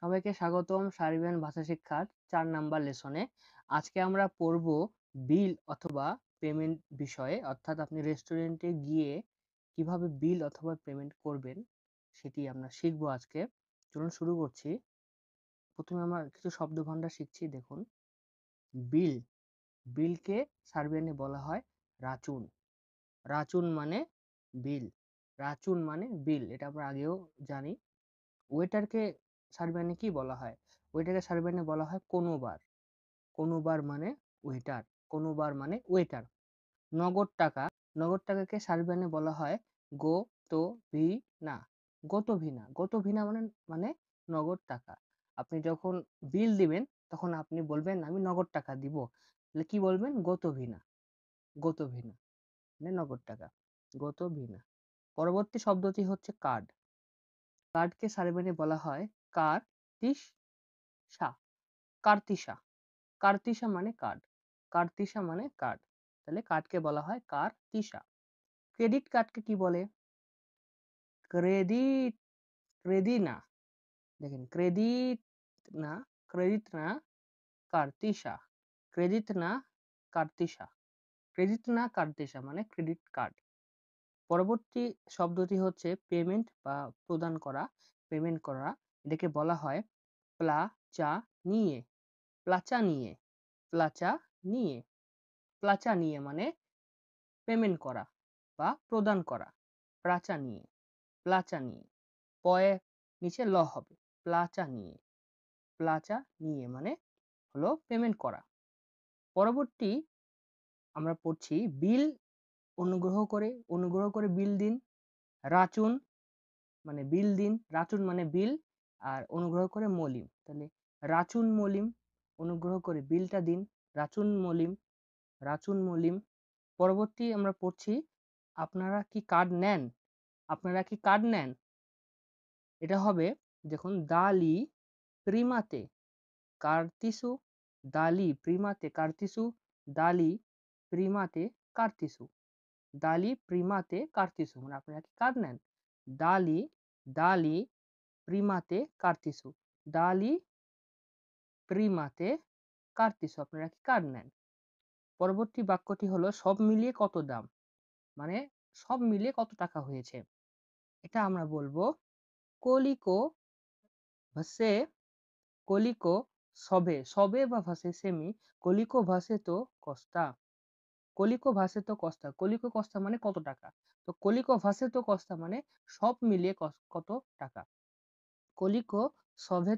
সবাইকে স্বাগতম সারিবেন ভাষা শিক্ষার 4 নাম্বার লেসনে। আজকে আমরা পড়ব বিল অথবা পেমেন্ট বিষয়ে, অর্থাৎ আপনি রেস্টুরেন্টে গিয়ে কিভাবে বিল অথবা পেমেন্ট করবেন সেটি আমরা শিখব আজকে। চলুন শুরু করছি। প্রথমে আমরা কিছু শব্দভাণ্ডার শিখছি। দেখুন, বিল, বিলকে সার্বিয়ানে বলা হয় রাচুন। রাচুন মানে বিল, রাচুন মানে বিল, এটা আমরা আগেও জানি। ওয়েটারকে সার্বিয়ানে কি বলা হয়? ওয়েটারকে সার্বিয়ানে বলা হয় কোনোবার। কোনোবার মানে ওয়েটার, কোনোবার মানে ওয়েটার। নগদ টাকা, নগদ টাকাকে সার্বিয়ানে বলা হয় গো তো ভি না, গোতোভিনা। গোতোভিনা মানে মানে নগদ টাকা। আপনি যখন বিল দিবেন তখন আপনি বলবেন আমি নগদ টাকা দিব, তাহলে কি বলবেন? গোতোভিনা। গোতোভিনা মানে নগদ টাকা, গোতোভিনা। পরবর্তী শব্দটি হচ্ছে কার্ড। কার্ডকে সার্বিয়ানে বলা হয় কার্তিসা। কার্তিসা, কার্তিসা মানে কার্ড, কার্তিসা মানে কার্ড, তাহলে কার্ডকে বলা হয় কার্তিসা। ক্রেডিট কার্ডকে কি বলে? ক্রেডিট, ক্রেদিনা। দেখেন, ক্রেডিট না, ক্রেডিট না, কার্তিসা। ক্রেডিট না, কার্তিসা। ক্রেডিট না কার্তিসা মানে ক্রেডিট কার্ড। পরবর্তী শব্দটি হচ্ছে পেমেন্ট বা প্রদান করা, পেমেন্ট করা। এটাকে বলা হয় প্লাচা নিয়ে। প্লাচা নিয়ে, প্লাচা নিয়ে। প্লাচা নিয়ে মানে পেমেন্ট করা বা প্রদান করা। প্লাচা নিয়ে, প্লাচা নিয়ে। পয়ে নিচে ল হবে, প্লাচা নিয়ে। প্লাচা নিয়ে মানে হলো পেমেন্ট করা। পরবর্তী আমরা পড়ছি বিল অনুগ্রহ করে বিল দিন। রাচুন মানে বিল দিন, রাচুন মানে বিল, আর অনুগ্রহ করে মলিম, তাহলে রাচুন মলিম, অনুগ্রহ করে বিলটা দিন, রাচুন মলিম, রাচুন মলিম। পরবর্তী আমরা পড়ছি আপনারা কি কার্ড নেন? আপনারা কি কার্ড নেন? এটা হবে, দেখুন, দালি প্রিমাতে কার্তিসু, দালি প্রিমাতে কার্তিসু, দালি প্রিমাতে কার্তিসু, দালি প্রিমাতে কার্তিসু মানে আপনারা কি কার্ড নেন? দালি, দালি প্রিমাতে কার্তিসু, দালি প্রিমাতে কার্তিসু, আপনারা কি কার্ড নেন? পরবর্তী বাক্যটি হলো সব মিলিয়ে কত দাম, মানে সব মিলিয়ে কত টাকা হয়েছে। এটা আমরা বলবো কলিকো ভাসে, কলিকো সবে, সবে বা ভাসে সেমি, কলিকো ভাসে তো কস্তা। কলিকো ভাসে তো কস্তা, কলিকো কস্তা মানে কত টাকা, তো কলিকো ভাসে তো কস্তা মানে সব মিলিয়ে কত টাকা। কলিকো সবে